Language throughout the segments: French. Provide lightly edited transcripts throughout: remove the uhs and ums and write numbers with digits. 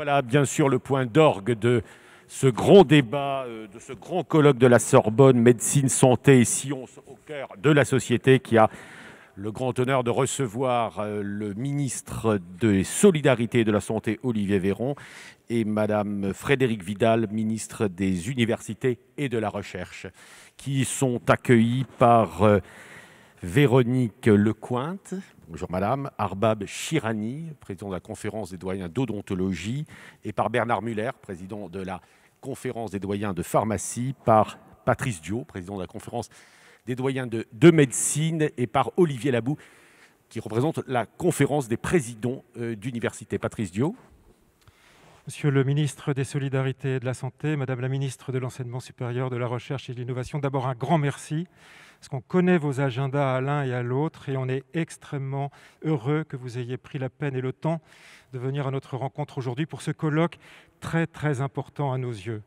Voilà bien sûr le point d'orgue de ce grand débat, de ce grand colloque de la Sorbonne, médecine, santé et sciences au cœur de la société, qui a le grand honneur de recevoir le ministre des Solidarités et de la Santé, Olivier Véran, et Madame Frédérique Vidal, ministre des Universités et de la Recherche, qui sont accueillis par Véronique Lecointe, bonjour madame, Arbab Chirani, président de la conférence des doyens d'odontologie, et par Bernard Muller, président de la conférence des doyens de pharmacie, par Patrice Diot, président de la conférence des doyens de médecine, et par Olivier Labou, qui représente la conférence des présidents d'université. Patrice Diot. Monsieur le ministre des Solidarités et de la Santé, Madame la ministre de l'Enseignement supérieur, de la Recherche et de l'Innovation, d'abord un grand merci, parce qu'on connaît vos agendas à l'un et à l'autre, et on est extrêmement heureux que vous ayez pris la peine et le temps de venir à notre rencontre aujourd'hui pour ce colloque très très important à nos yeux.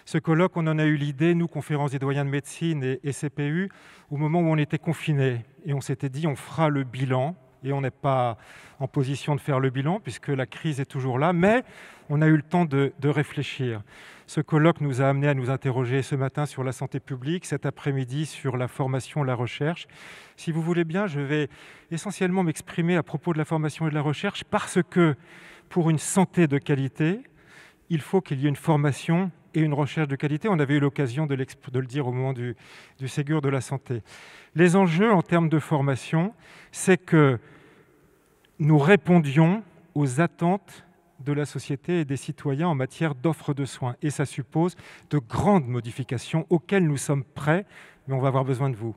Ce colloque, on en a eu l'idée, nous, conférence des doyens de médecine et CPU, au moment où on était confinés, et on s'était dit on fera le bilan, et on n'est pas en position de faire le bilan puisque la crise est toujours là, mais on a eu le temps de réfléchir. Ce colloque nous a amené à nous interroger ce matin sur la santé publique, cet après-midi sur la formation et la recherche. Si vous voulez bien, je vais essentiellement m'exprimer à propos de la formation et de la recherche parce que pour une santé de qualité, il faut qu'il y ait une formation et une recherche de qualité. On avait eu l'occasion de le dire au moment du Ségur de la santé. Les enjeux en termes de formation, c'est que nous répondions aux attentes de la société et des citoyens en matière d'offre de soins. Et ça suppose de grandes modifications auxquelles nous sommes prêts, mais on va avoir besoin de vous.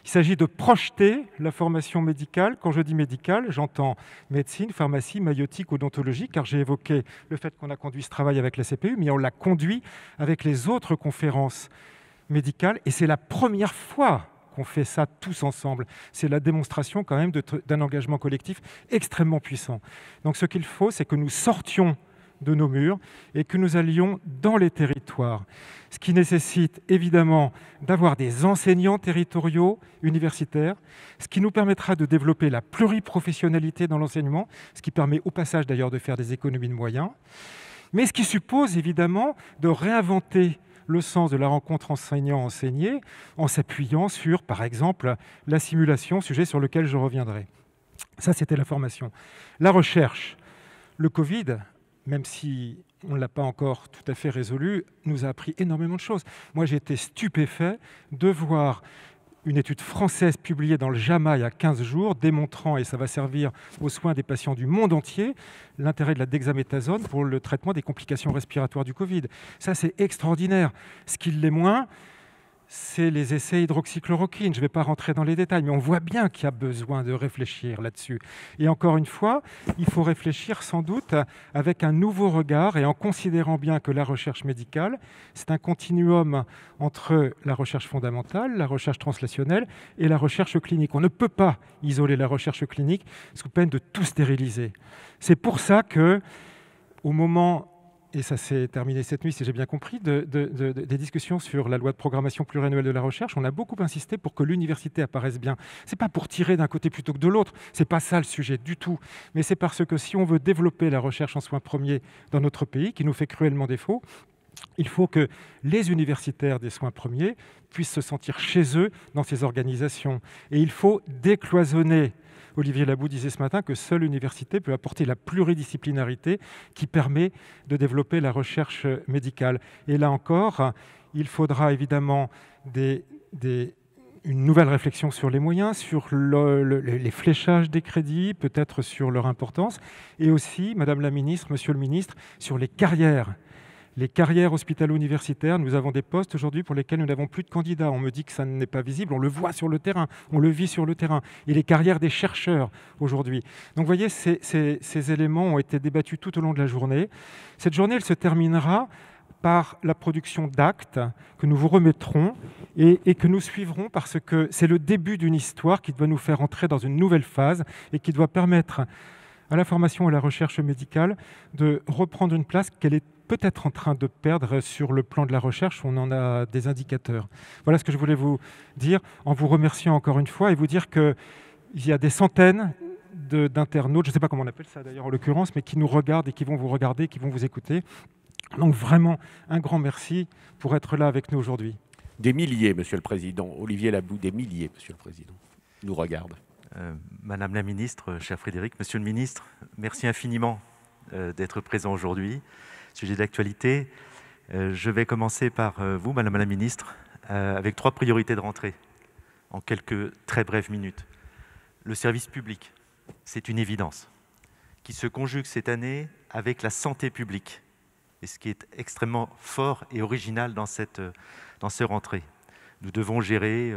Il s'agit de projeter la formation médicale. Quand je dis médicale, j'entends médecine, pharmacie, maïeutique, odontologie, car j'ai évoqué le fait qu'on a conduit ce travail avec la CPU, mais on l'a conduit avec les autres conférences médicales, et c'est la première fois qu'on fait ça tous ensemble. C'est la démonstration quand même d'un engagement collectif extrêmement puissant. Donc ce qu'il faut, c'est que nous sortions de nos murs et que nous allions dans les territoires. Ce qui nécessite évidemment d'avoir des enseignants territoriaux universitaires, ce qui nous permettra de développer la pluriprofessionnalité dans l'enseignement, ce qui permet au passage d'ailleurs de faire des économies de moyens, mais ce qui suppose évidemment de réinventer le sens de la rencontre enseignant-enseigné en s'appuyant sur, par exemple, la simulation, sujet sur lequel je reviendrai. Ça, c'était la formation. La recherche, le Covid, même si on ne l'a pas encore tout à fait résolu, nous a appris énormément de choses. Moi, j'ai été stupéfait de voir une étude française publiée dans le JAMA il y a 15 jours, démontrant, et ça va servir aux soins des patients du monde entier, l'intérêt de la dexaméthasone pour le traitement des complications respiratoires du Covid. Ça, c'est extraordinaire. Ce qui l'est moins, c'est les essais hydroxychloroquine. Je ne vais pas rentrer dans les détails, mais on voit bien qu'il y a besoin de réfléchir là-dessus. Et encore une fois, il faut réfléchir sans doute avec un nouveau regard et en considérant bien que la recherche médicale, c'est un continuum entre la recherche fondamentale, la recherche translationnelle et la recherche clinique. On ne peut pas isoler la recherche clinique sous peine de tout stériliser. C'est pour ça que, au moment... et ça s'est terminé cette nuit, si j'ai bien compris, des discussions sur la loi de programmation pluriannuelle de la recherche, on a beaucoup insisté pour que l'université apparaisse bien. Ce n'est pas pour tirer d'un côté plutôt que de l'autre, ce n'est pas ça le sujet du tout, mais c'est parce que si on veut développer la recherche en soins premiers dans notre pays, qui nous fait cruellement défaut, il faut que les universitaires des soins premiers puissent se sentir chez eux dans ces organisations. Et il faut décloisonner. Olivier Labou disait ce matin que seule l'université peut apporter la pluridisciplinarité qui permet de développer la recherche médicale. Et là encore, il faudra évidemment une nouvelle réflexion sur les moyens, sur les fléchages des crédits, peut-être sur leur importance, et aussi, Madame la Ministre, Monsieur le Ministre, sur les carrières. Les carrières hospitalo-universitaires, nous avons des postes aujourd'hui pour lesquels nous n'avons plus de candidats. On me dit que ça n'est pas visible, on le voit sur le terrain, on le vit sur le terrain. Et les carrières des chercheurs aujourd'hui. Donc vous voyez, ces éléments ont été débattus tout au long de la journée. Cette journée, elle se terminera par la production d'actes que nous vous remettrons et que nous suivrons parce que c'est le début d'une histoire qui doit nous faire entrer dans une nouvelle phase et qui doit permettre à la formation et à la recherche médicale de reprendre une place qu'elle est peut-être en train de perdre sur le plan de la recherche. On en a des indicateurs. Voilà ce que je voulais vous dire en vous remerciant encore une fois et vous dire qu'il y a des centaines d'internautes, je ne sais pas comment on appelle ça d'ailleurs en l'occurrence, mais qui nous regardent et qui vont vous regarder, qui vont vous écouter. Donc vraiment, un grand merci pour être là avec nous aujourd'hui. Des milliers, Monsieur le Président. Olivier Labou, des milliers, Monsieur le Président, nous regardent. Madame la Ministre, cher Frédéric, Monsieur le Ministre, merci infiniment d'être présent aujourd'hui. Sujet d'actualité, je vais commencer par vous, Madame la Ministre, avec 3 priorités de rentrée, en quelques très brèves minutes. Le service public, c'est une évidence, qui se conjugue cette année avec la santé publique, et ce qui est extrêmement fort et original dans cette rentrée. Nous devons gérer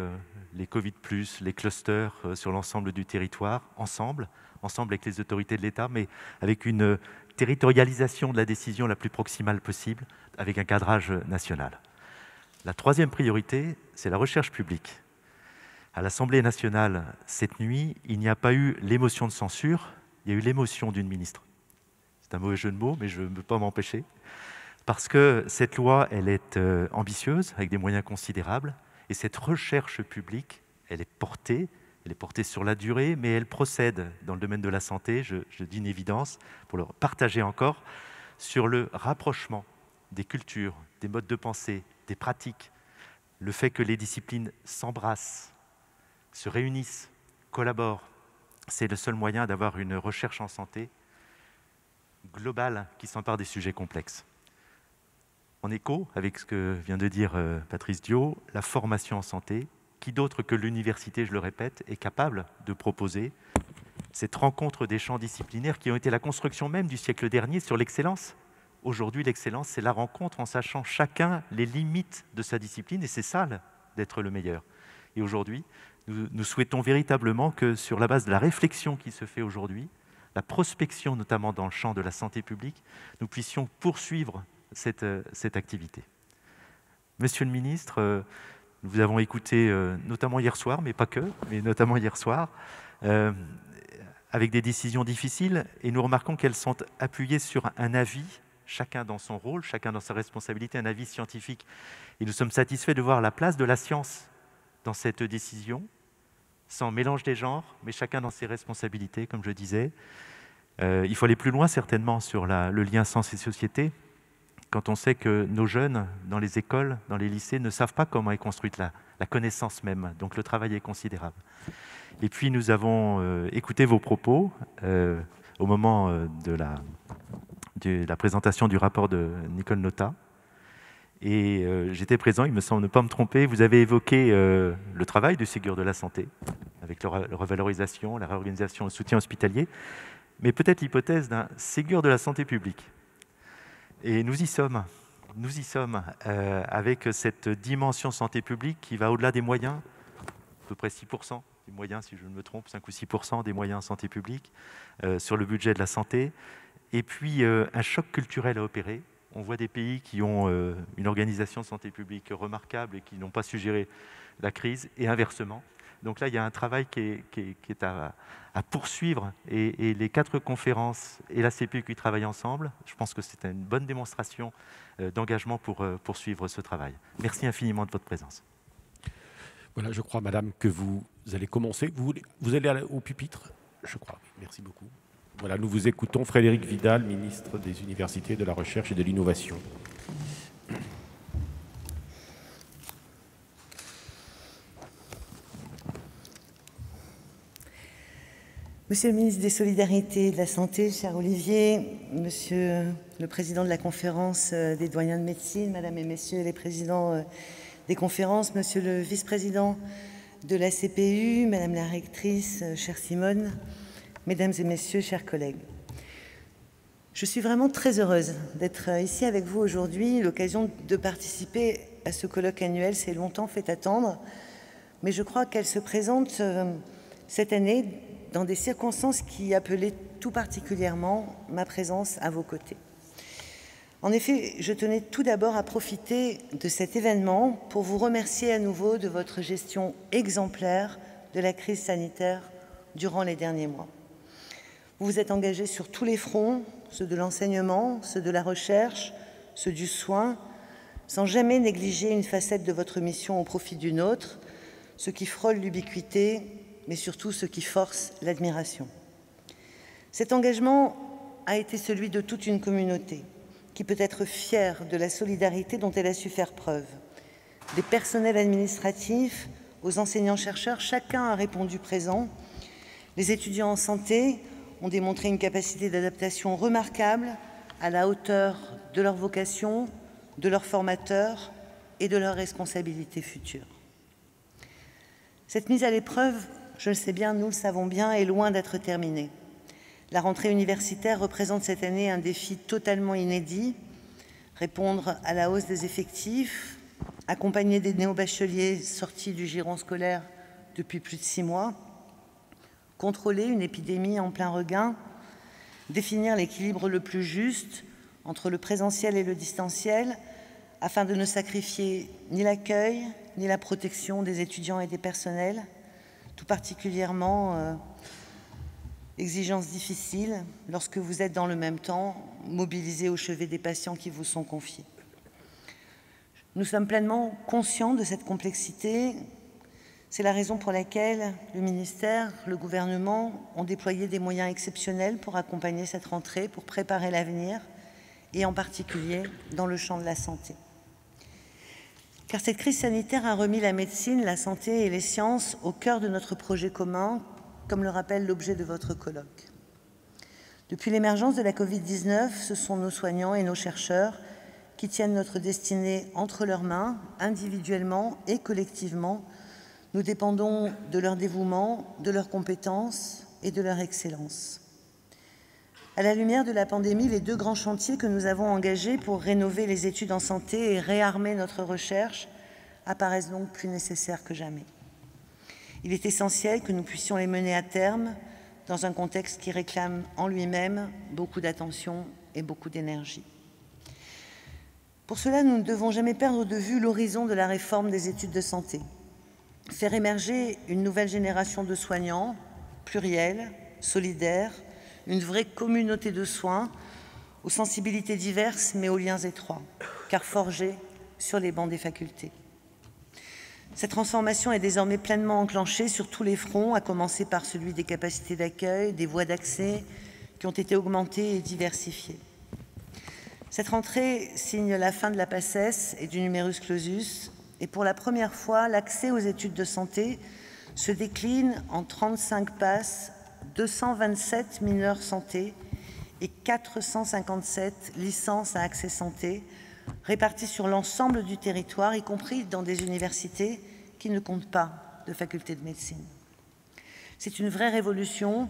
les Covid+, les clusters sur l'ensemble du territoire, ensemble avec les autorités de l'État, mais avec une territorialisation de la décision la plus proximale possible, avec un cadrage national. La 3e priorité, c'est la recherche publique. À l'Assemblée nationale, cette nuit, il n'y a pas eu l'émotion de censure, il y a eu l'émotion d'une ministre. C'est un mauvais jeu de mots, mais je ne peux pas m'empêcher. Parce que cette loi, elle est ambitieuse, avec des moyens considérables, et cette recherche publique, elle est portée sur la durée, mais elle procède dans le domaine de la santé, je dis une évidence, pour le partager encore, sur le rapprochement des cultures, des modes de pensée, des pratiques, le fait que les disciplines s'embrassent, se réunissent, collaborent. C'est le seul moyen d'avoir une recherche en santé globale qui s'empare des sujets complexes. En écho avec ce que vient de dire Patrice Diot, la formation en santé, qui d'autre que l'université, je le répète, est capable de proposer cette rencontre des champs disciplinaires qui ont été la construction même du siècle dernier sur l'excellence. Aujourd'hui, l'excellence, c'est la rencontre en sachant chacun les limites de sa discipline, et c'est ça d'être le meilleur. Et aujourd'hui, nous souhaitons véritablement que sur la base de la réflexion qui se fait aujourd'hui, la prospection notamment dans le champ de la santé publique, nous puissions poursuivre cette activité. Monsieur le ministre, nous vous avons écouté notamment hier soir, mais pas que, mais notamment hier soir, avec des décisions difficiles, et nous remarquons qu'elles sont appuyées sur un avis, chacun dans son rôle, chacun dans sa responsabilité, un avis scientifique. Et nous sommes satisfaits de voir la place de la science dans cette décision, sans mélange des genres, mais chacun dans ses responsabilités, comme je disais. Il faut aller plus loin, certainement, sur le lien science et société, quand on sait que nos jeunes, dans les écoles, dans les lycées, ne savent pas comment est construite la connaissance même. Donc le travail est considérable. Et puis nous avons écouté vos propos au moment de la présentation du rapport de Nicole Notat. Et j'étais présent, il me semble ne pas me tromper. Vous avez évoqué le travail du Ségur de la santé, avec la revalorisation, la réorganisation, le soutien hospitalier, mais peut-être l'hypothèse d'un Ségur de la santé publique. Et nous y sommes avec cette dimension santé publique qui va au-delà des moyens, à peu près 6% des moyens, si je ne me trompe, 5 ou 6% des moyens santé publique sur le budget de la santé. Et puis un choc culturel à opérer. On voit des pays qui ont une organisation de santé publique remarquable et qui n'ont pas su gérer la crise, et inversement. Donc là, il y a un travail qui est à poursuivre, et les 4 conférences et la CPU qui travaillent ensemble, je pense que c'est une bonne démonstration d'engagement pour poursuivre ce travail. Merci infiniment de votre présence. Voilà, je crois, madame, que vous allez commencer. Vous allez au pupitre, je crois. Merci beaucoup. Voilà, nous vous écoutons. Frédéric Vidal, ministre des Universités, de la Recherche et de l'Innovation. Monsieur le ministre des Solidarités et de la Santé, cher Olivier, monsieur le président de la conférence des doyens de médecine, madame et messieurs les présidents des conférences, monsieur le vice-président de la CPU, madame la rectrice, chère Simone, mesdames et messieurs, chers collègues. Je suis vraiment très heureuse d'être ici avec vous aujourd'hui. L'occasion de participer à ce colloque annuel s'est longtemps fait attendre, mais je crois qu'elle se présente cette année dans des circonstances qui appelaient tout particulièrement ma présence à vos côtés. En effet, je tenais tout d'abord à profiter de cet événement pour vous remercier à nouveau de votre gestion exemplaire de la crise sanitaire durant les derniers mois. Vous vous êtes engagés sur tous les fronts, ceux de l'enseignement, ceux de la recherche, ceux du soin, sans jamais négliger une facette de votre mission au profit d'une autre, ce qui frôle l'ubiquité, mais surtout ce qui force l'admiration. Cet engagement a été celui de toute une communauté qui peut être fière de la solidarité dont elle a su faire preuve. Des personnels administratifs aux enseignants-chercheurs, chacun a répondu présent. Les étudiants en santé ont démontré une capacité d'adaptation remarquable, à la hauteur de leur vocation, de leurs formateurs et de leurs responsabilités futures. Cette mise à l'épreuve, je le sais bien, nous le savons bien, est loin d'être terminée. La rentrée universitaire représente cette année un défi totalement inédit. Répondre à la hausse des effectifs, accompagner des néo-bacheliers sortis du giron scolaire depuis plus de 6 mois, contrôler une épidémie en plein regain, définir l'équilibre le plus juste entre le présentiel et le distanciel, afin de ne sacrifier ni l'accueil, ni la protection des étudiants et des personnels, tout particulièrement exigence difficile lorsque vous êtes dans le même temps mobilisé au chevet des patients qui vous sont confiés. Nous sommes pleinement conscients de cette complexité. C'est la raison pour laquelle le ministère, le gouvernement ont déployé des moyens exceptionnels pour accompagner cette rentrée, pour préparer l'avenir, et en particulier dans le champ de la santé. Car cette crise sanitaire a remis la médecine, la santé et les sciences au cœur de notre projet commun, comme le rappelle l'objet de votre colloque. Depuis l'émergence de la Covid-19, ce sont nos soignants et nos chercheurs qui tiennent notre destinée entre leurs mains, individuellement et collectivement. Nous dépendons de leur dévouement, de leurs compétences et de leur excellence. À la lumière de la pandémie, les 2 grands chantiers que nous avons engagés pour rénover les études en santé et réarmer notre recherche apparaissent donc plus nécessaires que jamais. Il est essentiel que nous puissions les mener à terme dans un contexte qui réclame en lui-même beaucoup d'attention et beaucoup d'énergie. Pour cela, nous ne devons jamais perdre de vue l'horizon de la réforme des études de santé. Faire émerger une nouvelle génération de soignants, pluriels, solidaires, une vraie communauté de soins, aux sensibilités diverses mais aux liens étroits, car forgés sur les bancs des facultés. Cette transformation est désormais pleinement enclenchée sur tous les fronts, à commencer par celui des capacités d'accueil, des voies d'accès qui ont été augmentées et diversifiées. Cette rentrée signe la fin de la PACES et du numerus clausus, et pour la première fois, l'accès aux études de santé se décline en 35 PASS, 227 mineurs santé et 457 licences à accès santé, réparties sur l'ensemble du territoire, y compris dans des universités qui ne comptent pas de faculté de médecine. C'est une vraie révolution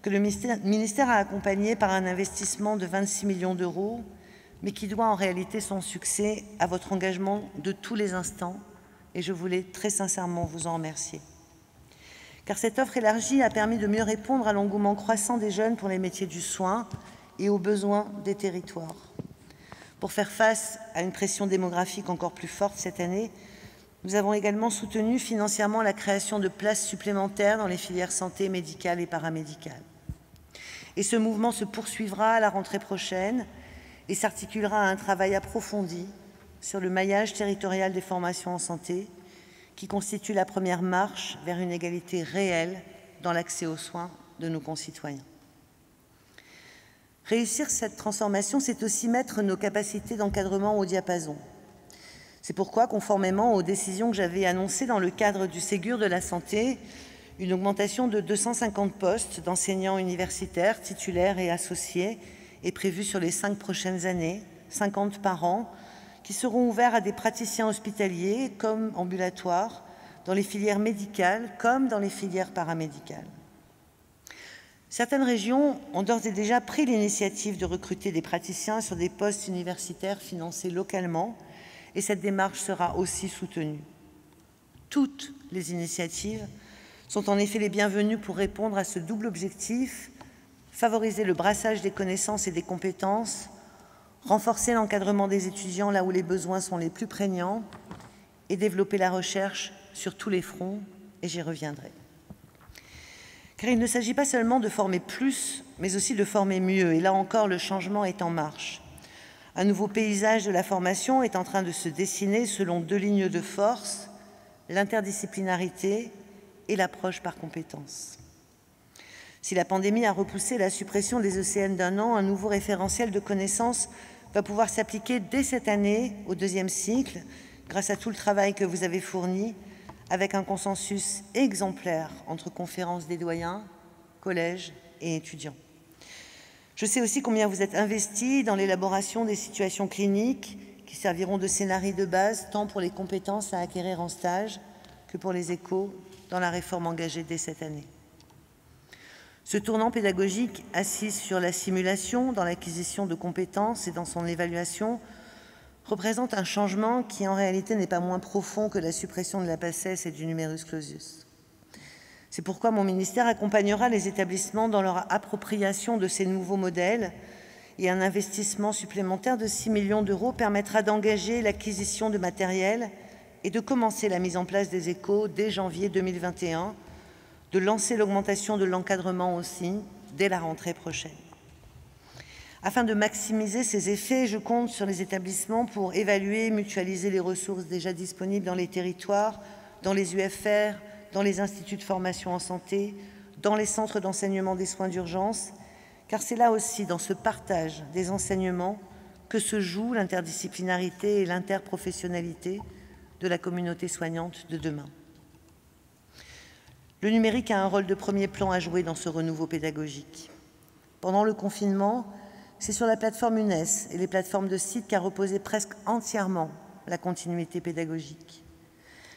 que le ministère a accompagnée par un investissement de 26 millions d'euros, mais qui doit en réalité son succès à votre engagement de tous les instants, et je voulais très sincèrement vous en remercier. Car cette offre élargie a permis de mieux répondre à l'engouement croissant des jeunes pour les métiers du soin et aux besoins des territoires. Pour faire face à une pression démographique encore plus forte cette année, nous avons également soutenu financièrement la création de places supplémentaires dans les filières santé, médicale et paramédicale. Et ce mouvement se poursuivra à la rentrée prochaine et s'articulera à un travail approfondi sur le maillage territorial des formations en santé, qui constitue la première marche vers une égalité réelle dans l'accès aux soins de nos concitoyens. Réussir cette transformation, c'est aussi mettre nos capacités d'encadrement au diapason. C'est pourquoi, conformément aux décisions que j'avais annoncées dans le cadre du Ségur de la santé, une augmentation de 250 postes d'enseignants universitaires, titulaires et associés est prévue sur les 5 prochaines années, 50 par an, qui seront ouverts à des praticiens hospitaliers comme ambulatoires, dans les filières médicales comme dans les filières paramédicales. Certaines régions ont d'ores et déjà pris l'initiative de recruter des praticiens sur des postes universitaires financés localement, et cette démarche sera aussi soutenue. Toutes les initiatives sont en effet les bienvenues pour répondre à ce double objectif: favoriser le brassage des connaissances et des compétences, renforcer l'encadrement des étudiants là où les besoins sont les plus prégnants et développer la recherche sur tous les fronts, et j'y reviendrai. Car il ne s'agit pas seulement de former plus, mais aussi de former mieux, et là encore le changement est en marche. Un nouveau paysage de la formation est en train de se dessiner selon 2 lignes de force: l'interdisciplinarité et l'approche par compétences. Si la pandémie a repoussé la suppression des ECN d'un an, un nouveau référentiel de connaissances va pouvoir s'appliquer dès cette année au deuxième cycle, grâce à tout le travail que vous avez fourni, avec un consensus exemplaire entre conférences des doyens, collèges et étudiants. Je sais aussi combien vous êtes investis dans l'élaboration des situations cliniques qui serviront de scénario de base tant pour les compétences à acquérir en stage que pour les échos dans la réforme engagée dès cette année. Ce tournant pédagogique assis sur la simulation dans l'acquisition de compétences et dans son évaluation représente un changement qui en réalité n'est pas moins profond que la suppression de la PACES et du numerus clausus. C'est pourquoi mon ministère accompagnera les établissements dans leur appropriation de ces nouveaux modèles et un investissement supplémentaire de 6 millions d'euros permettra d'engager l'acquisition de matériel et de commencer la mise en place des échos dès janvier 2021, de lancer l'augmentation de l'encadrement aussi dès la rentrée prochaine. Afin de maximiser ces effets, je compte sur les établissements pour évaluer et mutualiser les ressources déjà disponibles dans les territoires, dans les UFR, dans les instituts de formation en santé, dans les centres d'enseignement des soins d'urgence, car c'est là aussi, dans ce partage des enseignements, que se joue l'interdisciplinarité et l'interprofessionnalité de la communauté soignante de demain. Le numérique a un rôle de premier plan à jouer dans ce renouveau pédagogique. Pendant le confinement, c'est sur la plateforme UNES et les plateformes de sites qu'a reposé presque entièrement la continuité pédagogique.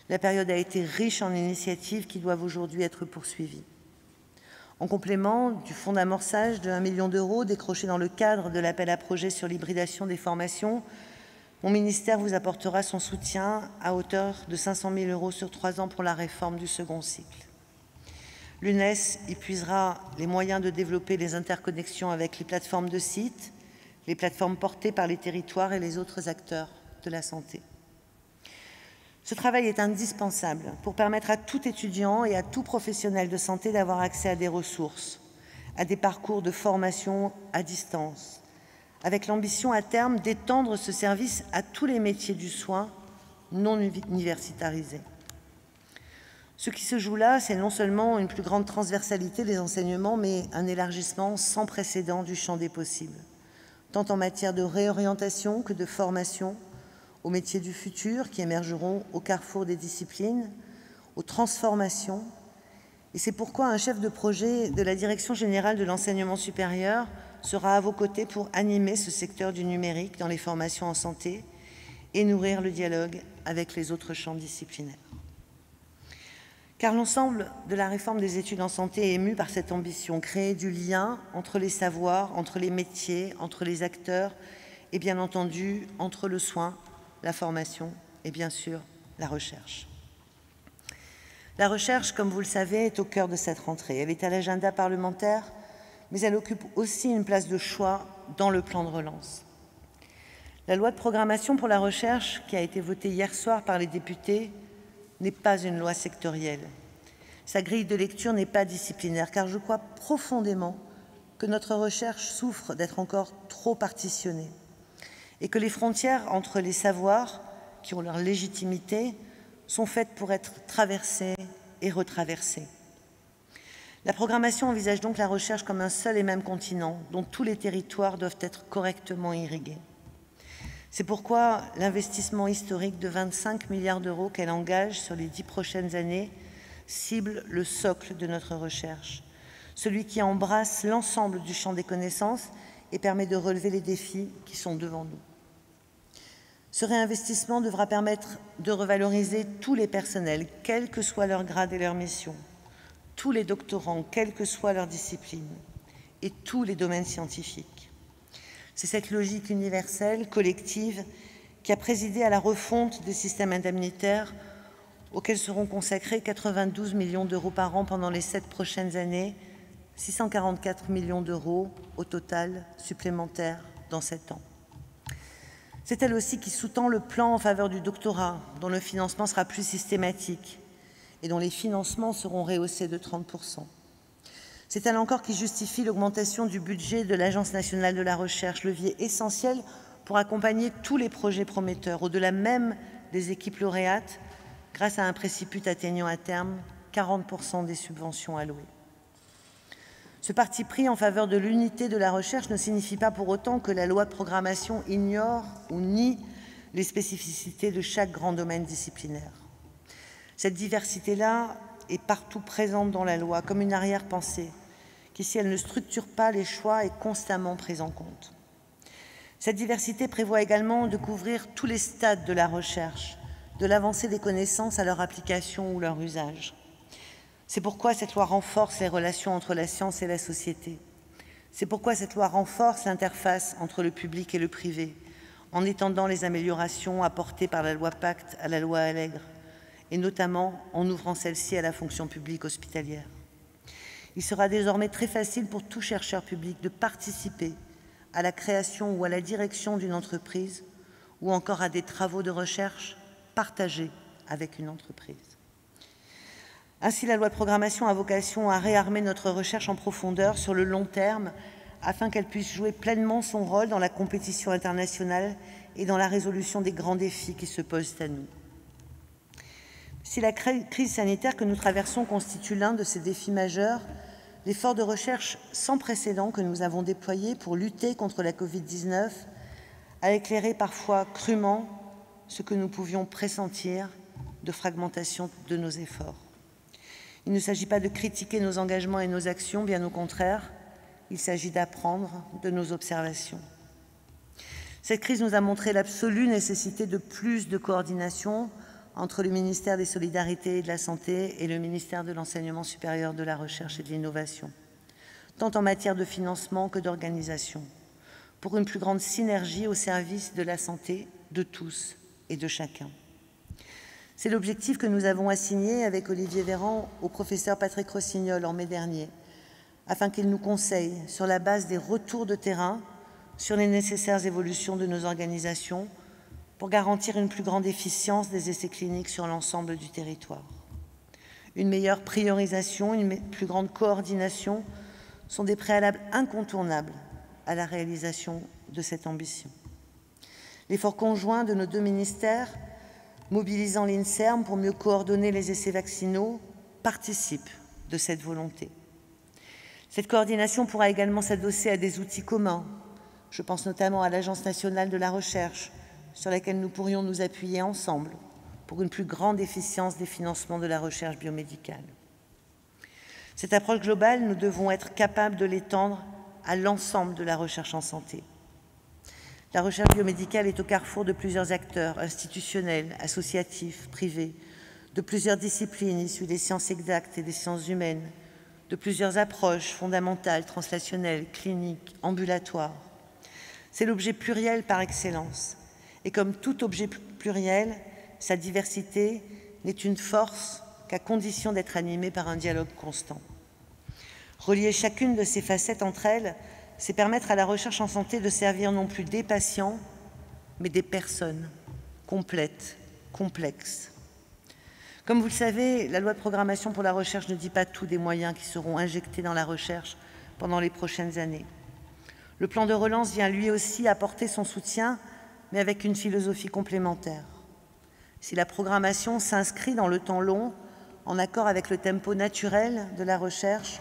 La période a été riche en initiatives qui doivent aujourd'hui être poursuivies. En complément du fonds d'amorçage de 1 million d'euros décroché dans le cadre de l'appel à projets sur l'hybridation des formations, mon ministère vous apportera son soutien à hauteur de 500 000 euros sur 3 ans pour la réforme du second cycle. L'UNES y puisera les moyens de développer les interconnexions avec les plateformes de sites, les plateformes portées par les territoires et les autres acteurs de la santé. Ce travail est indispensable pour permettre à tout étudiant et à tout professionnel de santé d'avoir accès à des ressources, à des parcours de formation à distance, avec l'ambition à terme d'étendre ce service à tous les métiers du soin non universitarisés. Ce qui se joue là, c'est non seulement une plus grande transversalité des enseignements, mais un élargissement sans précédent du champ des possibles, tant en matière de réorientation que de formation aux métiers du futur qui émergeront au carrefour des disciplines, aux transformations. Et c'est pourquoi un chef de projet de la Direction générale de l'enseignement supérieur sera à vos côtés pour animer ce secteur du numérique dans les formations en santé et nourrir le dialogue avec les autres champs disciplinaires. Car l'ensemble de la réforme des études en santé est ému par cette ambition, créer du lien entre les savoirs, entre les métiers, entre les acteurs et bien entendu entre le soin, la formation et bien sûr la recherche. La recherche, comme vous le savez, est au cœur de cette rentrée. Elle est à l'agenda parlementaire, mais elle occupe aussi une place de choix dans le plan de relance. La loi de programmation pour la recherche, qui a été votée hier soir par les députés, n'est pas une loi sectorielle. Sa grille de lecture n'est pas disciplinaire, car je crois profondément que notre recherche souffre d'être encore trop partitionnée et que les frontières entre les savoirs, qui ont leur légitimité, sont faites pour être traversées et retraversées. La programmation envisage donc la recherche comme un seul et même continent, dont tous les territoires doivent être correctement irrigués. C'est pourquoi l'investissement historique de 25 milliards d'euros qu'elle engage sur les 10 prochaines années cible le socle de notre recherche, celui qui embrasse l'ensemble du champ des connaissances et permet de relever les défis qui sont devant nous. Ce réinvestissement devra permettre de revaloriser tous les personnels, quel que soit leur grade et leur mission, tous les doctorants, quelle que soit leur discipline, et tous les domaines scientifiques. C'est cette logique universelle, collective, qui a présidé à la refonte des systèmes indemnitaires auxquels seront consacrés 92 millions d'euros par an pendant les 7 prochaines années, 644 millions d'euros au total supplémentaires dans 7 ans. C'est elle aussi qui sous-tend le plan en faveur du doctorat, dont le financement sera plus systématique et dont les financements seront rehaussés de 30%. C'est elle encore qui justifie l'augmentation du budget de l'Agence nationale de la recherche, levier essentiel pour accompagner tous les projets prometteurs, au-delà même des équipes lauréates, grâce à un préciput atteignant à terme 40% des subventions allouées. Ce parti pris en faveur de l'unité de la recherche ne signifie pas pour autant que la loi de programmation ignore ou nie les spécificités de chaque grand domaine disciplinaire. Cette diversité-là est partout présente dans la loi, comme une arrière-pensée, qui, si elle ne structure pas les choix, est constamment prise en compte. Cette diversité prévoit également de couvrir tous les stades de la recherche, de l'avancée des connaissances à leur application ou leur usage. C'est pourquoi cette loi renforce les relations entre la science et la société. C'est pourquoi cette loi renforce l'interface entre le public et le privé, en étendant les améliorations apportées par la loi Pacte à la loi Allègre, et notamment en ouvrant celle-ci à la fonction publique hospitalière. Il sera désormais très facile pour tout chercheur public de participer à la création ou à la direction d'une entreprise, ou encore à des travaux de recherche partagés avec une entreprise. Ainsi, la loi de programmation a vocation à réarmer notre recherche en profondeur sur le long terme, afin qu'elle puisse jouer pleinement son rôle dans la compétition internationale et dans la résolution des grands défis qui se posent à nous. Si la crise sanitaire que nous traversons constitue l'un de ces défis majeurs, l'effort de recherche sans précédent que nous avons déployé pour lutter contre la Covid-19 a éclairé parfois crûment ce que nous pouvions pressentir de fragmentation de nos efforts. Il ne s'agit pas de critiquer nos engagements et nos actions, bien au contraire, il s'agit d'apprendre de nos observations. Cette crise nous a montré l'absolue nécessité de plus de coordination entre le ministère des Solidarités et de la Santé et le ministère de l'Enseignement supérieur, de la Recherche et de l'Innovation, tant en matière de financement que d'organisation, pour une plus grande synergie au service de la santé de tous et de chacun. C'est l'objectif que nous avons assigné avec Olivier Véran au professeur Patrick Rossignol en mai dernier, afin qu'il nous conseille, sur la base des retours de terrain, sur les nécessaires évolutions de nos organisations pour garantir une plus grande efficience des essais cliniques sur l'ensemble du territoire. Une meilleure priorisation, une plus grande coordination sont des préalables incontournables à la réalisation de cette ambition. L'effort conjoint de nos deux ministères, mobilisant l'INSERM pour mieux coordonner les essais vaccinaux, participe de cette volonté. Cette coordination pourra également s'adosser à des outils communs. Je pense notamment à l'Agence nationale de la recherche, sur laquelle nous pourrions nous appuyer ensemble pour une plus grande efficience des financements de la recherche biomédicale. Cette approche globale, nous devons être capables de l'étendre à l'ensemble de la recherche en santé. La recherche biomédicale est au carrefour de plusieurs acteurs institutionnels, associatifs, privés, de plusieurs disciplines issues des sciences exactes et des sciences humaines, de plusieurs approches fondamentales, translationnelles, cliniques, ambulatoires. C'est l'objet pluriel par excellence. Et comme tout objet pluriel, sa diversité n'est une force qu'à condition d'être animée par un dialogue constant. Relier chacune de ces facettes entre elles, c'est permettre à la recherche en santé de servir non plus des patients, mais des personnes complètes, complexes. Comme vous le savez, la loi de programmation pour la recherche ne dit pas tout des moyens qui seront injectés dans la recherche pendant les prochaines années. Le plan de relance vient lui aussi apporter son soutien, mais avec une philosophie complémentaire. Si la programmation s'inscrit dans le temps long, en accord avec le tempo naturel de la recherche,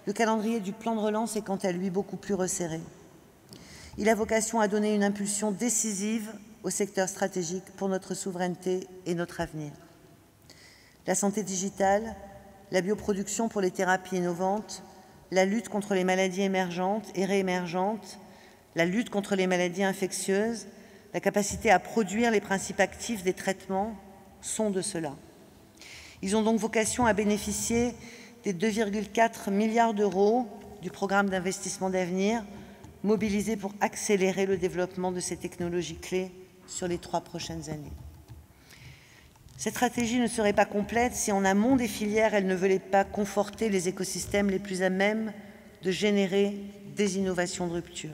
le calendrier du plan de relance est quant à lui beaucoup plus resserré. Il a vocation à donner une impulsion décisive au secteur stratégique pour notre souveraineté et notre avenir. La santé digitale, la bioproduction pour les thérapies innovantes, la lutte contre les maladies émergentes et réémergentes, la lutte contre les maladies infectieuses, la capacité à produire les principes actifs des traitements sont de cela. Ils ont donc vocation à bénéficier des 2,4 milliards d'euros du programme d'investissement d'avenir mobilisé pour accélérer le développement de ces technologies clés sur les 3 prochaines années. Cette stratégie ne serait pas complète si, en amont des filières, elle ne venait pas conforter les écosystèmes les plus à même de générer des innovations de rupture.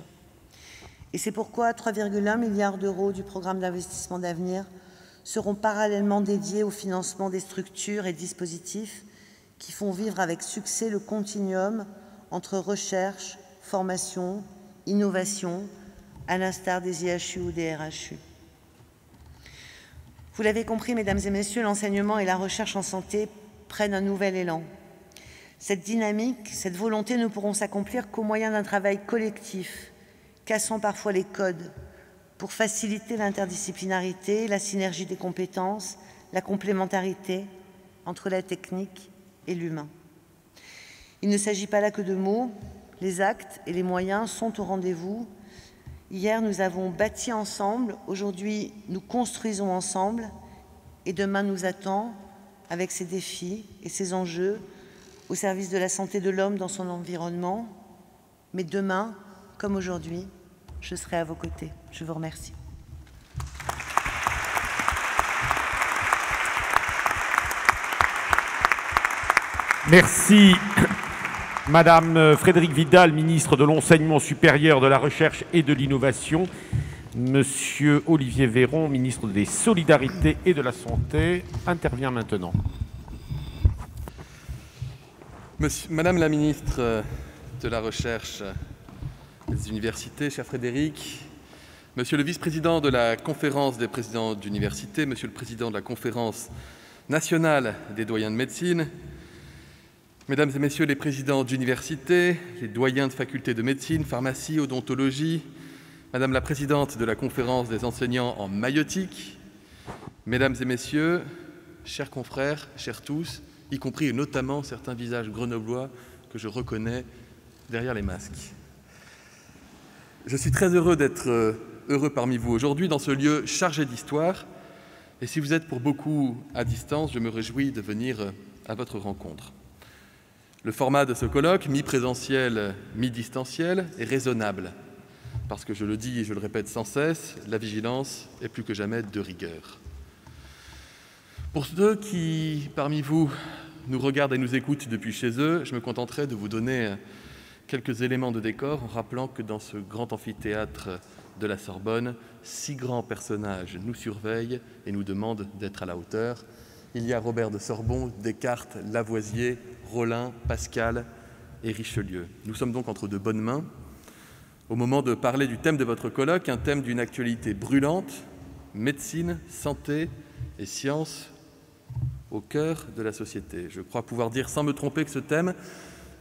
Et c'est pourquoi 3,1 milliards d'euros du programme d'investissement d'avenir seront parallèlement dédiés au financement des structures et dispositifs qui font vivre avec succès le continuum entre recherche, formation, innovation, à l'instar des IHU ou des RHU. Vous l'avez compris, mesdames et messieurs, l'enseignement et la recherche en santé prennent un nouvel élan. Cette dynamique, cette volonté ne pourront s'accomplir qu'au moyen d'un travail collectif, cassant parfois les codes, pour faciliter l'interdisciplinarité, la synergie des compétences, la complémentarité entre la technique et l'humain. Il ne s'agit pas là que de mots, les actes et les moyens sont au rendez-vous. Hier, nous avons bâti ensemble, aujourd'hui, nous construisons ensemble, et demain nous attend, avec ses défis et ses enjeux, au service de la santé de l'homme dans son environnement. Mais demain, comme aujourd'hui, je serai à vos côtés. Je vous remercie. Merci, Madame Frédérique Vidal, ministre de l'Enseignement supérieur, de la Recherche et de l'Innovation. Monsieur Olivier Véran, ministre des Solidarités et de la Santé, intervient maintenant. Madame la ministre de la Recherche et des Universités, cher Frédéric, Monsieur le vice-président de la Conférence des présidents d'université, Monsieur le président de la Conférence nationale des doyens de médecine, Mesdames et Messieurs les présidents d'université, les doyens de facultés de médecine, pharmacie, odontologie, Madame la présidente de la Conférence des enseignants en maïeutique, Mesdames et Messieurs, chers confrères, chers tous, y compris et notamment certains visages grenoblois que je reconnais derrière les masques. Je suis très heureux d'être heureux parmi vous aujourd'hui dans ce lieu chargé d'histoire. Et si vous êtes pour beaucoup à distance, je me réjouis de venir à votre rencontre. Le format de ce colloque, mi-présentiel, mi-distanciel, est raisonnable. Parce que je le dis et je le répète sans cesse, la vigilance est plus que jamais de rigueur. Pour ceux qui, parmi vous, nous regardent et nous écoutent depuis chez eux, je me contenterai de vous donner quelques éléments de décor en rappelant que dans ce grand amphithéâtre de la Sorbonne, 6 grands personnages nous surveillent et nous demandent d'être à la hauteur. Il y a Robert de Sorbon, Descartes, Lavoisier, Rollin, Pascal et Richelieu. Nous sommes donc entre de bonnes mains. Au moment de parler du thème de votre colloque, un thème d'une actualité brûlante, médecine, santé et sciences au cœur de la société. Je crois pouvoir dire sans me tromper que ce thème,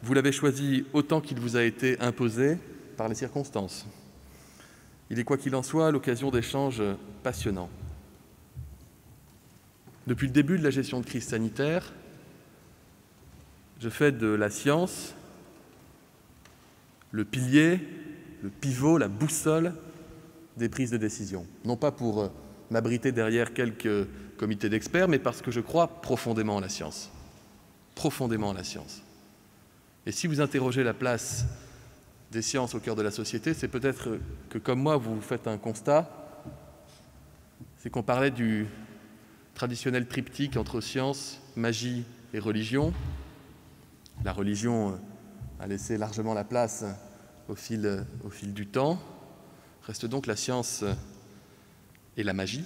vous l'avez choisi autant qu'il vous a été imposé par les circonstances. Il est, quoi qu'il en soit, l'occasion d'échanges passionnants. Depuis le début de la gestion de crise sanitaire, je fais de la science le pilier, le pivot, la boussole des prises de décision. Non pas pour m'abriter derrière quelques comités d'experts, mais parce que je crois profondément en la science. Profondément en la science. Et si vous interrogez la place des sciences au cœur de la société, c'est peut-être que, comme moi, vous faites un constat, c'est qu'on parlait du traditionnel triptyque entre science, magie et religion. La religion a laissé largement la place au fil du temps. Reste donc la science et la magie.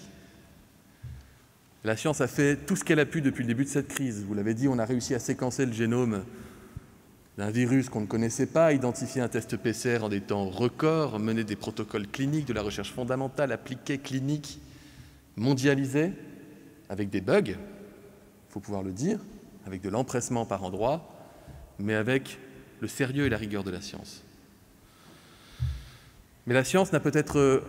La science a fait tout ce qu'elle a pu depuis le début de cette crise. Vous l'avez dit, on a réussi à séquencer le génome d'un virus qu'on ne connaissait pas, identifier un test PCR en des temps records, mener des protocoles cliniques, de la recherche fondamentale, appliquée, clinique, mondialisée, avec des bugs, il faut pouvoir le dire, avec de l'empressement par endroits, mais avec le sérieux et la rigueur de la science. Mais la science n'a peut-être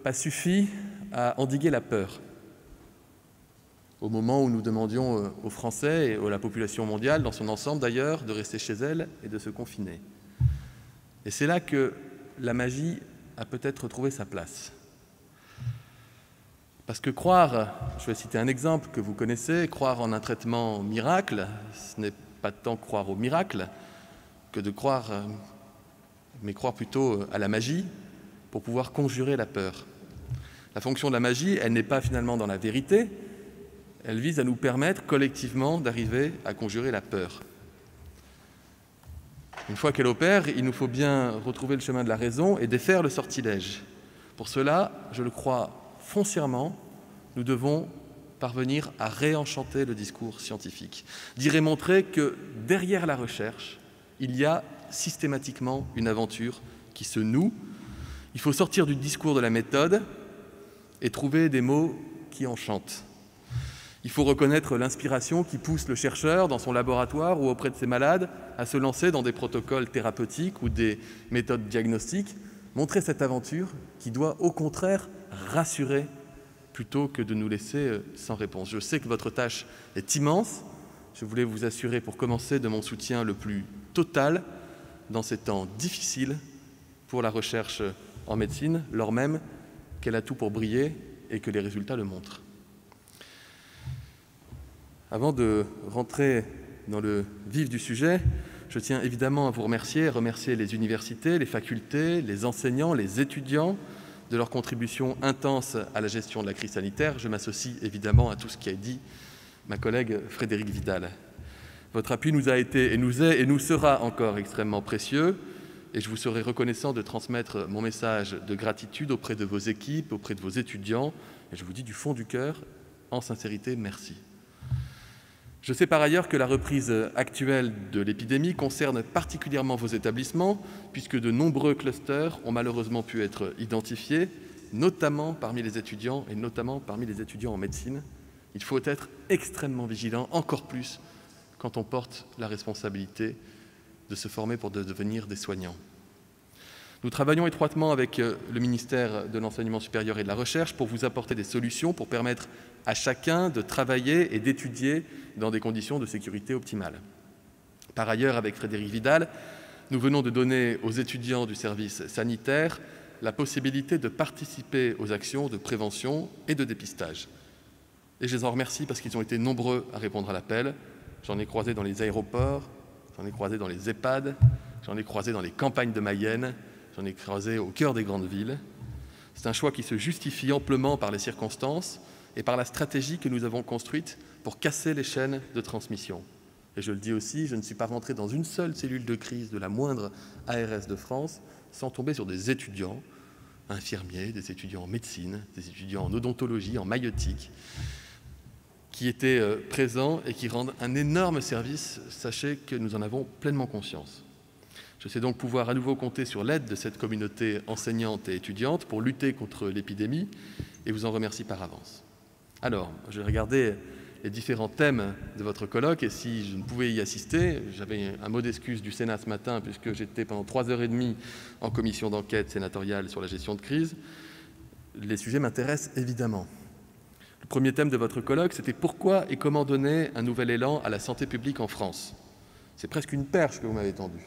pas suffi à endiguer la peur. Au moment où nous demandions aux Français et à la population mondiale, dans son ensemble d'ailleurs, de rester chez elle et de se confiner. Et c'est là que la magie a peut-être trouvé sa place. Parce que croire, je vais citer un exemple que vous connaissez, croire en un traitement miracle, ce n'est pas tant croire au miracle que de croire, mais croire plutôt à la magie pour pouvoir conjurer la peur. La fonction de la magie, elle n'est pas finalement dans la vérité, elle vise à nous permettre collectivement d'arriver à conjurer la peur. Une fois qu'elle opère, il nous faut bien retrouver le chemin de la raison et défaire le sortilège. Pour cela, je le crois foncièrement, nous devons parvenir à réenchanter le discours scientifique, dire et montrer que derrière la recherche, il y a systématiquement une aventure qui se noue. Il faut sortir du discours de la méthode et trouver des mots qui enchantent. Il faut reconnaître l'inspiration qui pousse le chercheur dans son laboratoire ou auprès de ses malades à se lancer dans des protocoles thérapeutiques ou des méthodes diagnostiques. Montrer cette aventure qui doit au contraire rassurer plutôt que de nous laisser sans réponse. Je sais que votre tâche est immense. Je voulais vous assurer pour commencer de mon soutien le plus total dans ces temps difficiles pour la recherche en médecine, lors même qu'elle a tout pour briller et que les résultats le montrent. Avant de rentrer dans le vif du sujet, je tiens évidemment à vous remercier les universités, les facultés, les enseignants, les étudiants de leur contribution intense à la gestion de la crise sanitaire. Je m'associe évidemment à tout ce qu'a dit ma collègue Frédérique Vidal. Votre appui nous a été et nous est et nous sera encore extrêmement précieux et je vous serai reconnaissant de transmettre mon message de gratitude auprès de vos équipes, auprès de vos étudiants et je vous dis du fond du cœur, en sincérité, merci. Je sais par ailleurs que la reprise actuelle de l'épidémie concerne particulièrement vos établissements, puisque de nombreux clusters ont malheureusement pu être identifiés, notamment parmi les étudiants, et notamment parmi les étudiants en médecine. Il faut être extrêmement vigilant, encore plus quand on porte la responsabilité de se former pour devenir des soignants. Nous travaillons étroitement avec le ministère de l'Enseignement supérieur et de la Recherche pour vous apporter des solutions pour permettre à chacun de travailler et d'étudier dans des conditions de sécurité optimales. Par ailleurs, avec Frédérique Vidal, nous venons de donner aux étudiants du service sanitaire la possibilité de participer aux actions de prévention et de dépistage. Et je les en remercie parce qu'ils ont été nombreux à répondre à l'appel. J'en ai croisé dans les aéroports, j'en ai croisé dans les EHPAD, j'en ai croisé dans les campagnes de Mayenne, j'en ai croisé au cœur des grandes villes. C'est un choix qui se justifie amplement par les circonstances et par la stratégie que nous avons construite pour casser les chaînes de transmission. Et je le dis aussi, je ne suis pas rentré dans une seule cellule de crise de la moindre ARS de France sans tomber sur des étudiants, infirmiers, des étudiants en médecine, des étudiants en odontologie, en maïeutique, qui étaient présents et qui rendent un énorme service. Sachez que nous en avons pleinement conscience. Je sais donc pouvoir à nouveau compter sur l'aide de cette communauté enseignante et étudiante pour lutter contre l'épidémie et vous en remercie par avance. Alors, je vais regarder les différents thèmes de votre colloque et si je ne pouvais y assister, j'avais un mot d'excuse du Sénat ce matin puisque j'étais pendant 3h30 en commission d'enquête sénatoriale sur la gestion de crise. Les sujets m'intéressent évidemment. Le premier thème de votre colloque, c'était pourquoi et comment donner un nouvel élan à la santé publique en France. C'est presque une perche que vous m'avez tendue.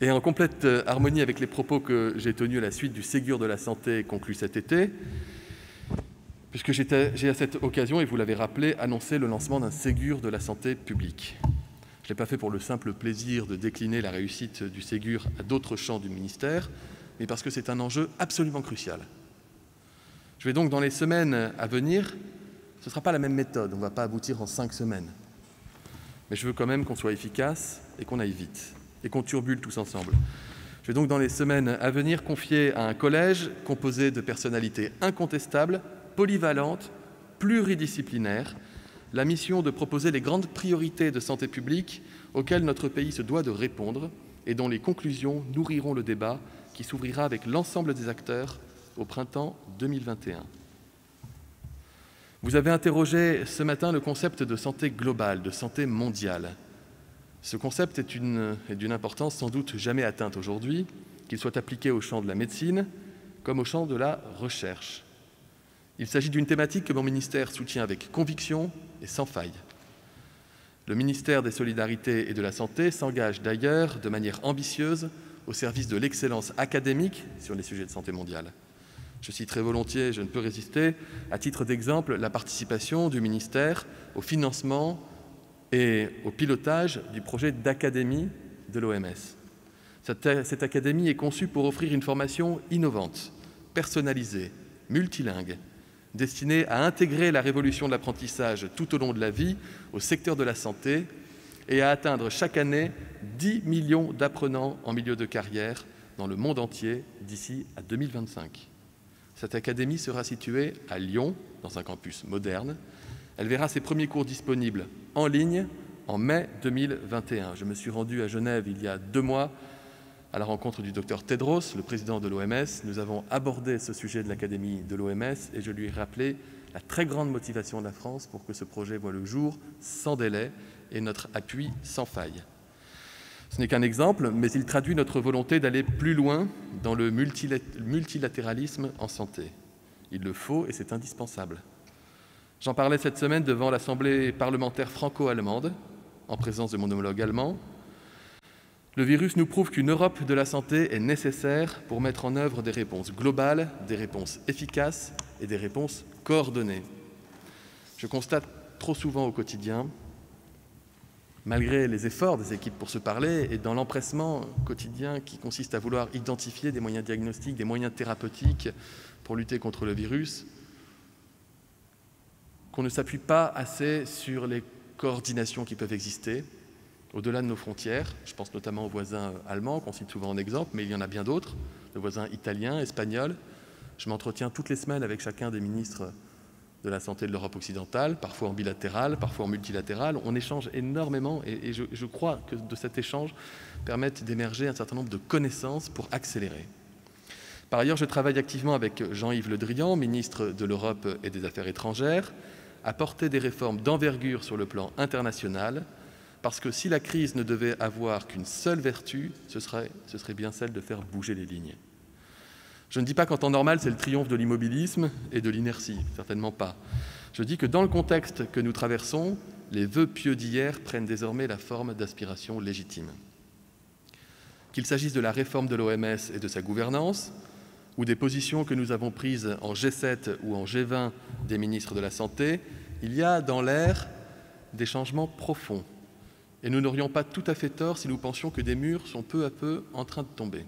Et en complète harmonie avec les propos que j'ai tenus à la suite du Ségur de la santé conclu cet été, puisque j'ai à cette occasion, et vous l'avez rappelé, annoncé le lancement d'un Ségur de la santé publique. Je ne l'ai pas fait pour le simple plaisir de décliner la réussite du Ségur à d'autres champs du ministère, mais parce que c'est un enjeu absolument crucial. Je vais donc, dans les semaines à venir, ce ne sera pas la même méthode, on ne va pas aboutir en 5 semaines. Mais je veux quand même qu'on soit efficace et qu'on aille vite, et qu'on turbule tous ensemble. Je vais donc, dans les semaines à venir, confier à un collège composé de personnalités incontestables, polyvalentes, pluridisciplinaires, la mission de proposer les grandes priorités de santé publique auxquelles notre pays se doit de répondre et dont les conclusions nourriront le débat qui s'ouvrira avec l'ensemble des acteurs au printemps 2021. Vous avez interrogé ce matin le concept de santé globale, de santé mondiale. Ce concept est d'une importance sans doute jamais atteinte aujourd'hui, qu'il soit appliqué au champ de la médecine comme au champ de la recherche. Il s'agit d'une thématique que mon ministère soutient avec conviction et sans faille. Le ministère des Solidarités et de la Santé s'engage d'ailleurs de manière ambitieuse au service de l'excellence académique sur les sujets de santé mondiale. Je citerai volontiers, je ne peux résister, à titre d'exemple, la participation du ministère au financement et au pilotage du projet d'académie de l'OMS. Cette académie est conçue pour offrir une formation innovante, personnalisée, multilingue, destinée à intégrer la révolution de l'apprentissage tout au long de la vie au secteur de la santé et à atteindre chaque année 10 millions d'apprenants en milieu de carrière dans le monde entier d'ici à 2025. Cette académie sera située à Lyon, dans un campus moderne. Elle verra ses premiers cours disponibles en ligne en mai 2021. Je me suis rendu à Genève il y a 2 mois à la rencontre du Dr Tedros, le président de l'OMS. Nous avons abordé ce sujet de l'Académie de l'OMS et je lui ai rappelé la très grande motivation de la France pour que ce projet voie le jour sans délai et notre appui sans faille. Ce n'est qu'un exemple, mais il traduit notre volonté d'aller plus loin dans le multilatéralisme en santé. Il le faut et c'est indispensable. J'en parlais cette semaine devant l'Assemblée parlementaire franco-allemande, en présence de mon homologue allemand. Le virus nous prouve qu'une Europe de la santé est nécessaire pour mettre en œuvre des réponses globales, des réponses efficaces et des réponses coordonnées. Je constate trop souvent au quotidien, malgré les efforts des équipes pour se parler et dans l'empressement quotidien qui consiste à vouloir identifier des moyens diagnostiques, des moyens thérapeutiques pour lutter contre le virus, qu'on ne s'appuie pas assez sur les coordinations qui peuvent exister au-delà de nos frontières. Je pense notamment aux voisins allemands, qu'on cite souvent en exemple, mais il y en a bien d'autres, les voisins italiens, espagnols. Je m'entretiens toutes les semaines avec chacun des ministres de la santé de l'Europe occidentale, parfois en bilatéral, parfois en multilatéral. On échange énormément et je crois que de cet échange permettent d'émerger un certain nombre de connaissances pour accélérer. Par ailleurs, je travaille activement avec Jean-Yves Le Drian, ministre de l'Europe et des Affaires étrangères, à porter des réformes d'envergure sur le plan international, parce que si la crise ne devait avoir qu'une seule vertu, ce serait bien celle de faire bouger les lignes. Je ne dis pas qu'en temps normal, c'est le triomphe de l'immobilisme et de l'inertie, certainement pas. Je dis que dans le contexte que nous traversons, les vœux pieux d'hier prennent désormais la forme d'aspirations légitimes. Qu'il s'agisse de la réforme de l'OMS et de sa gouvernance, ou des positions que nous avons prises en G7 ou en G20 des ministres de la Santé, il y a dans l'air des changements profonds. Et nous n'aurions pas tout à fait tort si nous pensions que des murs sont peu à peu en train de tomber.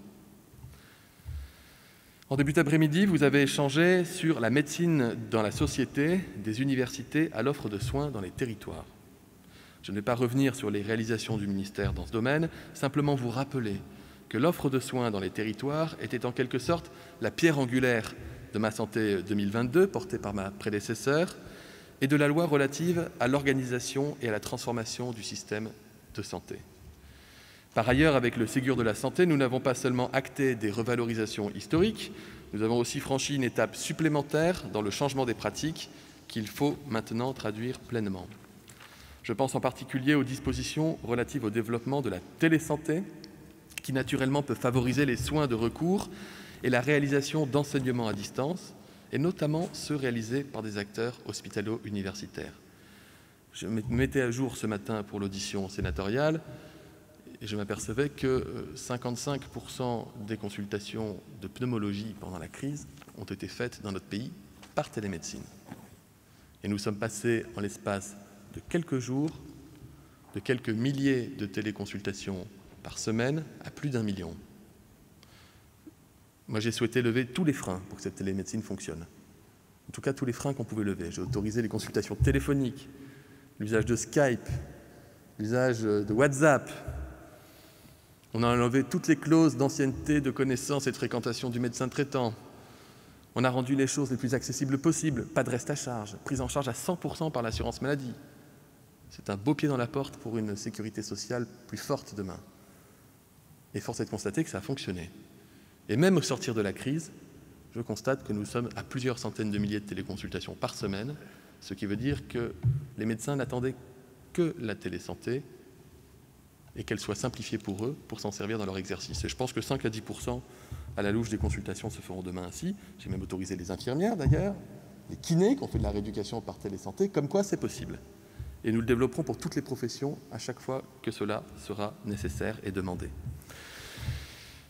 En début d'après-midi, vous avez échangé sur la médecine dans la société, des universités à l'offre de soins dans les territoires. Je ne vais pas revenir sur les réalisations du ministère dans ce domaine, simplement vous rappeler que l'offre de soins dans les territoires était en quelque sorte la pierre angulaire de Ma Santé 2022, portée par ma prédécesseure, et de la loi relative à l'organisation et à la transformation du système de santé. Par ailleurs, avec le Ségur de la santé, nous n'avons pas seulement acté des revalorisations historiques, nous avons aussi franchi une étape supplémentaire dans le changement des pratiques qu'il faut maintenant traduire pleinement. Je pense en particulier aux dispositions relatives au développement de la télésanté, qui naturellement peut favoriser les soins de recours et la réalisation d'enseignements à distance, et notamment ceux réalisés par des acteurs hospitalo-universitaires. Je me mettais à jour ce matin pour l'audition sénatoriale, et je m'apercevais que 55% des consultations de pneumologie pendant la crise ont été faites dans notre pays par télémédecine. Et nous sommes passés en l'espace de quelques jours, de quelques milliers de téléconsultations par semaine à plus d'1 million. Moi, j'ai souhaité lever tous les freins pour que cette télémédecine fonctionne. En tout cas, tous les freins qu'on pouvait lever. J'ai autorisé les consultations téléphoniques, l'usage de Skype, l'usage de WhatsApp. On a enlevé toutes les clauses d'ancienneté, de connaissance et de fréquentation du médecin traitant. On a rendu les choses les plus accessibles possibles. Pas de reste à charge, prise en charge à 100% par l'assurance maladie. C'est un beau pied dans la porte pour une sécurité sociale plus forte demain. Et force est de constater que ça a fonctionné. Et même au sortir de la crise, je constate que nous sommes à plusieurs centaines de milliers de téléconsultations par semaine, ce qui veut dire que les médecins n'attendaient que la télésanté et qu'elle soit simplifiée pour eux, pour s'en servir dans leur exercice. Et je pense que 5 à 10% à la louche des consultations se feront demain ainsi. J'ai même autorisé les infirmières d'ailleurs, les kinés qui ont fait de la rééducation par télésanté, comme quoi c'est possible. Et nous le développerons pour toutes les professions à chaque fois que cela sera nécessaire et demandé.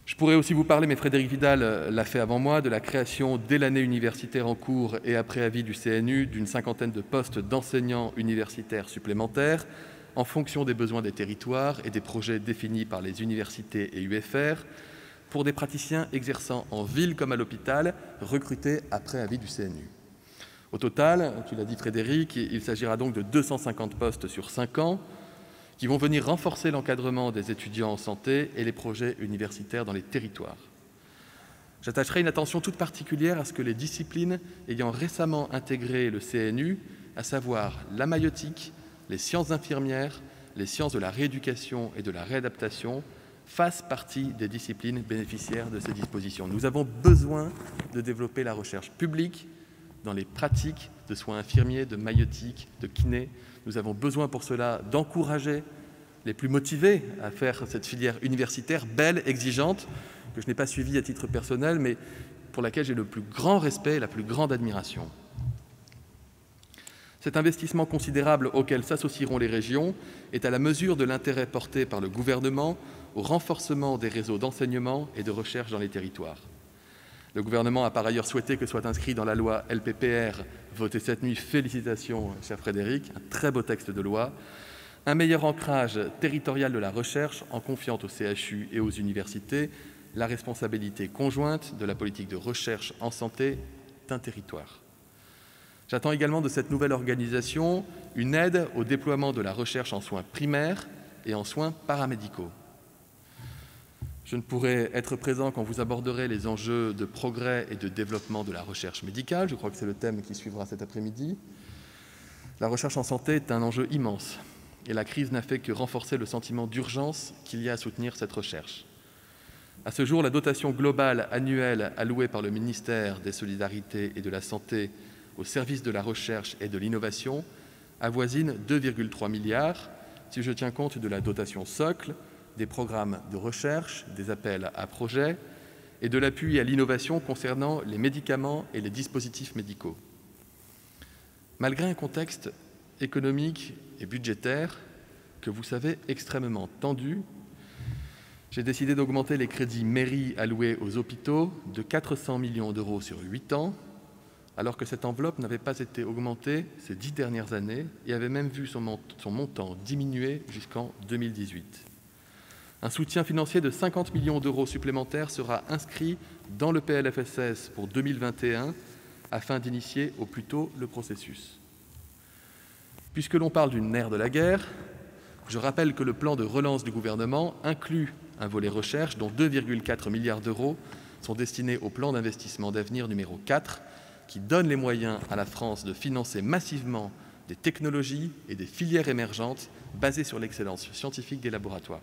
Je pourrais aussi vous parler, mais Frédérique Vidal l'a fait avant moi, de la création dès l'année universitaire en cours et après avis du CNU d'une 50aine de postes d'enseignants universitaires supplémentaires en fonction des besoins des territoires et des projets définis par les universités et UFR pour des praticiens exerçant en ville comme à l'hôpital, recrutés après avis du CNU. Au total, tu l'as dit Frédéric, il s'agira donc de 250 postes sur 5 ans qui vont venir renforcer l'encadrement des étudiants en santé et les projets universitaires dans les territoires. J'attacherai une attention toute particulière à ce que les disciplines ayant récemment intégré le CNU, à savoir la maïeutique, les sciences infirmières, les sciences de la rééducation et de la réadaptation, fassent partie des disciplines bénéficiaires de ces dispositions. Nous avons besoin de développer la recherche publique, dans les pratiques de soins infirmiers, de maïeutique, de kiné. Nous avons besoin pour cela d'encourager les plus motivés à faire cette filière universitaire belle, exigeante, que je n'ai pas suivie à titre personnel, mais pour laquelle j'ai le plus grand respect et la plus grande admiration. Cet investissement considérable auquel s'associeront les régions est à la mesure de l'intérêt porté par le gouvernement au renforcement des réseaux d'enseignement et de recherche dans les territoires. Le gouvernement a par ailleurs souhaité que soit inscrit dans la loi LPPR, votée cette nuit, félicitations, cher Frédéric, un très beau texte de loi, un meilleur ancrage territorial de la recherche en confiant aux CHU et aux universités la responsabilité conjointe de la politique de recherche en santé d'un territoire. J'attends également de cette nouvelle organisation une aide au déploiement de la recherche en soins primaires et en soins paramédicaux. Je ne pourrai être présent quand vous aborderez les enjeux de progrès et de développement de la recherche médicale. Je crois que c'est le thème qui suivra cet après-midi. La recherche en santé est un enjeu immense et la crise n'a fait que renforcer le sentiment d'urgence qu'il y a à soutenir cette recherche. À ce jour, la dotation globale annuelle allouée par le ministère des Solidarités et de la Santé au service de la recherche et de l'innovation avoisine 2,3 milliards si je tiens compte de la dotation socle, des programmes de recherche, des appels à projets et de l'appui à l'innovation concernant les médicaments et les dispositifs médicaux. Malgré un contexte économique et budgétaire que vous savez extrêmement tendu, j'ai décidé d'augmenter les crédits mairie alloués aux hôpitaux de 400 millions d'euros sur 8 ans, alors que cette enveloppe n'avait pas été augmentée ces 10 dernières années et avait même vu son montant diminuer jusqu'en 2018. Un soutien financier de 50 millions d'euros supplémentaires sera inscrit dans le PLFSS pour 2021 afin d'initier au plus tôt le processus. Puisque l'on parle d'une nerf de la guerre, je rappelle que le plan de relance du gouvernement inclut un volet recherche dont 2,4 milliards d'euros sont destinés au plan d'investissement d'avenir numéro 4 qui donne les moyens à la France de financer massivement des technologies et des filières émergentes basées sur l'excellence scientifique des laboratoires.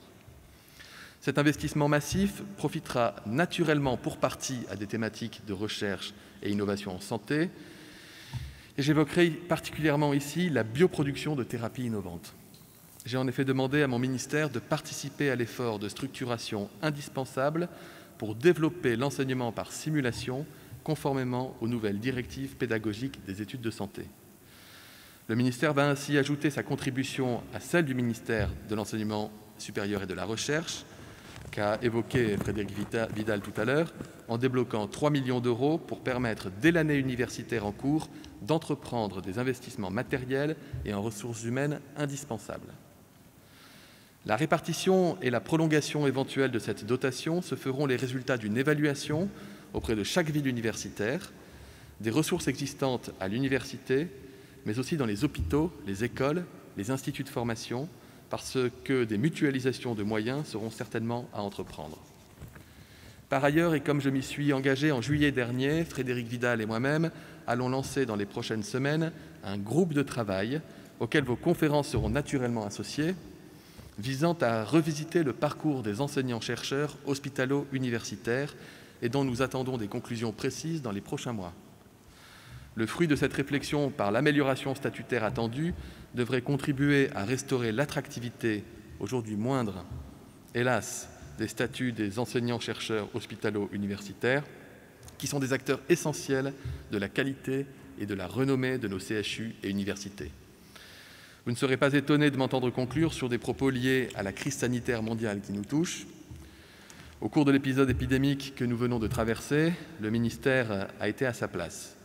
Cet investissement massif profitera naturellement pour partie à des thématiques de recherche et innovation en santé. Et j'évoquerai particulièrement ici la bioproduction de thérapies innovantes. J'ai en effet demandé à mon ministère de participer à l'effort de structuration indispensable pour développer l'enseignement par simulation conformément aux nouvelles directives pédagogiques des études de santé. Le ministère va ainsi ajouter sa contribution à celle du ministère de l'Enseignement supérieur et de la Recherche, qu'a évoqué Frédéric Vidal tout à l'heure, en débloquant 3 millions d'euros pour permettre, dès l'année universitaire en cours, d'entreprendre des investissements matériels et en ressources humaines indispensables. La répartition et la prolongation éventuelle de cette dotation se feront les résultats d'une évaluation auprès de chaque ville universitaire, des ressources existantes à l'université, mais aussi dans les hôpitaux, les écoles, les instituts de formation, parce que des mutualisations de moyens seront certainement à entreprendre. Par ailleurs, et comme je m'y suis engagé en juillet dernier, Frédéric Vidal et moi-même allons lancer dans les prochaines semaines un groupe de travail auquel vos conférences seront naturellement associées, visant à revisiter le parcours des enseignants-chercheurs hospitalo-universitaires et dont nous attendons des conclusions précises dans les prochains mois. Le fruit de cette réflexion, par l'amélioration statutaire attendue, devrait contribuer à restaurer l'attractivité, aujourd'hui moindre, hélas, des statuts des enseignants-chercheurs hospitalo-universitaires, qui sont des acteurs essentiels de la qualité et de la renommée de nos CHU et universités. Vous ne serez pas étonnés de m'entendre conclure sur des propos liés à la crise sanitaire mondiale qui nous touche. Au cours de l'épisode épidémique que nous venons de traverser, le ministère a été à sa place,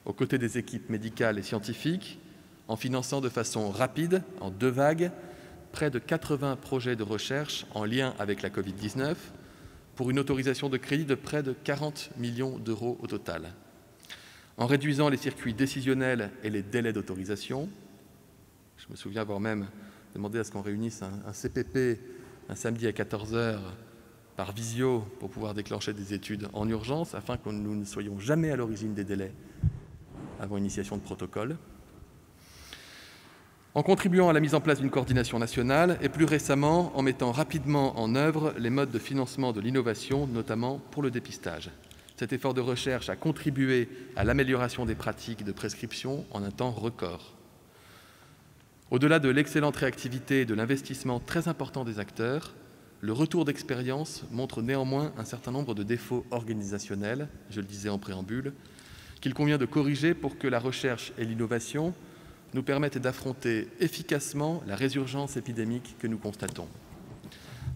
aux côtés des équipes médicales et scientifiques, en finançant de façon rapide, en 2 vagues, près de 80 projets de recherche en lien avec la Covid-19, pour une autorisation de crédit de près de 40 millions d'euros au total. En réduisant les circuits décisionnels et les délais d'autorisation, je me souviens avoir même demandé à ce qu'on réunisse un CPP un samedi à 14 h par visio pour pouvoir déclencher des études en urgence, afin que nous ne soyons jamais à l'origine des délais avant initiation de protocole. En contribuant à la mise en place d'une coordination nationale et plus récemment en mettant rapidement en œuvre les modes de financement de l'innovation, notamment pour le dépistage. Cet effort de recherche a contribué à l'amélioration des pratiques de prescription en un temps record. Au-delà de l'excellente réactivité et de l'investissement très important des acteurs, le retour d'expérience montre néanmoins un certain nombre de défauts organisationnels, je le disais en préambule, qu'il convient de corriger pour que la recherche et l'innovation nous permettent d'affronter efficacement la résurgence épidémique que nous constatons.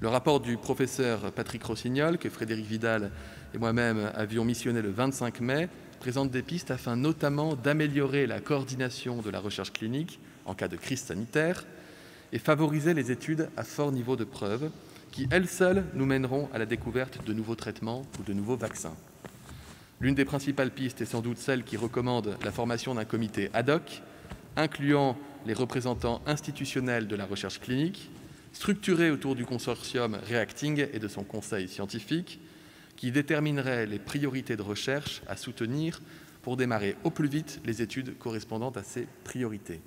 Le rapport du professeur Patrick Rossignol, que Frédérique Vidal et moi-même avions missionné le 25 mai, présente des pistes afin notamment d'améliorer la coordination de la recherche clinique en cas de crise sanitaire et favoriser les études à fort niveau de preuve qui, elles seules, nous mèneront à la découverte de nouveaux traitements ou de nouveaux vaccins. L'une des principales pistes est sans doute celle qui recommande la formation d'un comité ad hoc, incluant les représentants institutionnels de la recherche clinique, structuré autour du consortium Reacting et de son conseil scientifique, qui déterminerait les priorités de recherche à soutenir pour démarrer au plus vite les études correspondant à ces priorités.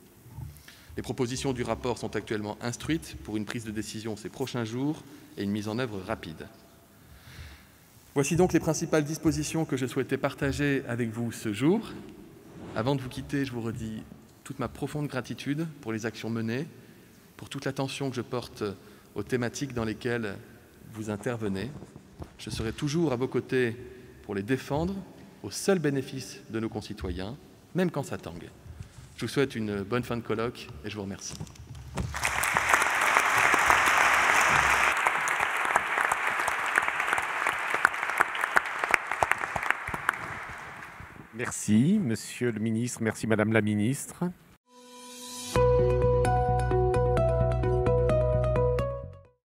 Les propositions du rapport sont actuellement instruites pour une prise de décision ces prochains jours et une mise en œuvre rapide. Voici donc les principales dispositions que je souhaitais partager avec vous ce jour. Avant de vous quitter, je vous redis toute ma profonde gratitude pour les actions menées, pour toute l'attention que je porte aux thématiques dans lesquelles vous intervenez. Je serai toujours à vos côtés pour les défendre au seul bénéfice de nos concitoyens, même quand ça tangue. Je vous souhaite une bonne fin de colloque et je vous remercie. Merci, Monsieur le ministre. Merci, Madame la ministre.